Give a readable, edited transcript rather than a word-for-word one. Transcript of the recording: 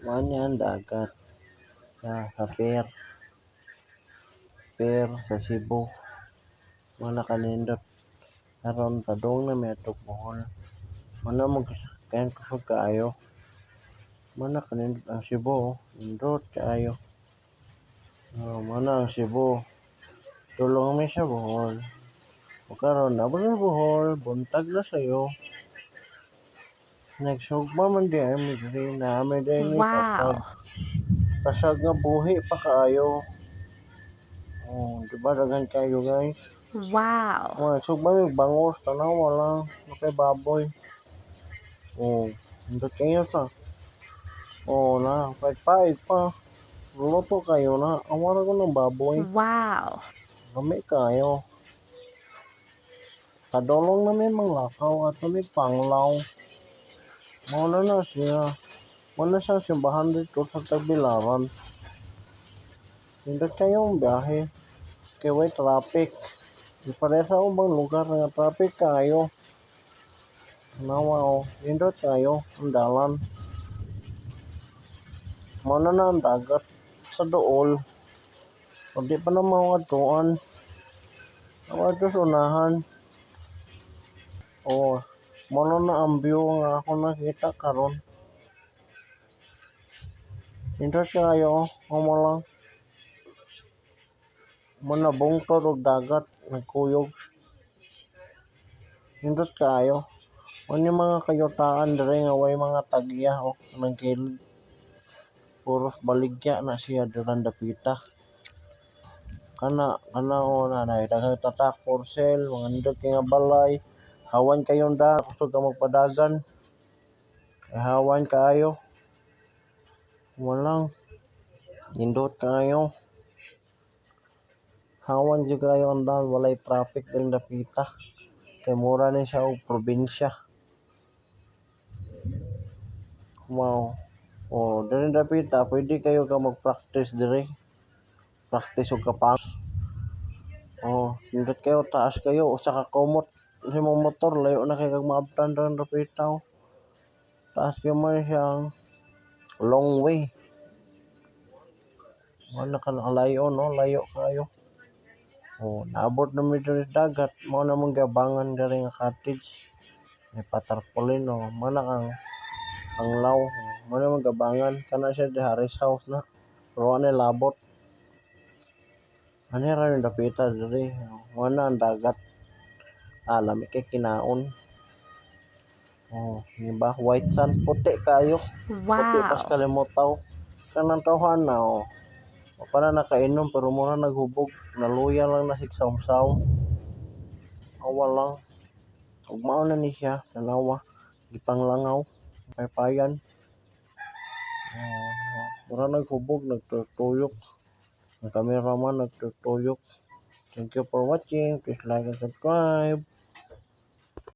Manyan dagat sa Pier sa Cebu. Mana kanindot aron padung na may atok Bohol. Mana mo kayan kusog kaayo. Mana kanindot ang Cebu, nindot kaayo. Mana ang Cebu. Tulong mi sa Bohol. O karon na Bohol, buntag na sayo. Nagsugba man di ay mi diri na ami diri ni Wow. kasag nga buhi pa kaayo. Di ba daghan kayo guys? Wow. Nagsugba mi bangos tanaw lang kay baboy. Hindot kayo sa. Na pait pa. Luto kayo na. Awara ko ng baboy. Wow. Lami kayo. Kadolong na may manglakaw at may panglaw. Mauna na siya. Mauna siya simbahan dito sa Tagbilaran. Hindot kayo ang biyahe. Kaya way traffic. Di pare sa ubang lugar nga traffic kayo. Nawa o. Hindot kayo. Ang dalan. Mauna na ang dagat sa dool. O di pa na mga tuan. Awa ito sunahan. Mauna na ang view nga ako nakita karon. Hindot kayo. Amo lang. Muna bungtod og dagat. Nagkuyog. Hindot kayo. Ano yung mga kayutaan dere nga way mga tagya o nang kilid. Puros baligya na siya durang dapita. Kana o nanay daghang tatak for sale, mga nindot kay nga balay. Hawan kayong kusog ka magpadagan. Hawan kayo. Walang nindot kayo. Hawan jud kayo ang daan, walay traffic din dapita. Kay mura ni siya og probinsya. Wow. Diri dapita pwede kayo ka mag-practice diri. Practice og kapang. Nindot kayo taas kayo usa ka kumot sa imong motor layo na kay kag maabtan diri dapita. Taas kayo man siyang long way. Wala ka layo no, layo kayo. Naabot na mi diri dagat, mao na mong gabangan diri nga cottage. May patarpaulin mana kang panglaw. Mao na mong gabangan kana siya di Harris House na. Pero ano labot. Ano ra yung dapita diri. Mana ang dagat. Lami kay kinaon. Diba? White sand, puti kayo. Puti pas Wow. kalimutaw. Kanang tawhan na para nakainom pero mura naghubog. Naluya lang na sigsawsaw. Awa lang. Ugmao na ni siya. Tanawa. Gipanglangaw. Paypayan. Mura naghubog. Nagtutuyok. Ang cameraman nagtutuyok. Thank you for watching. Please like and subscribe.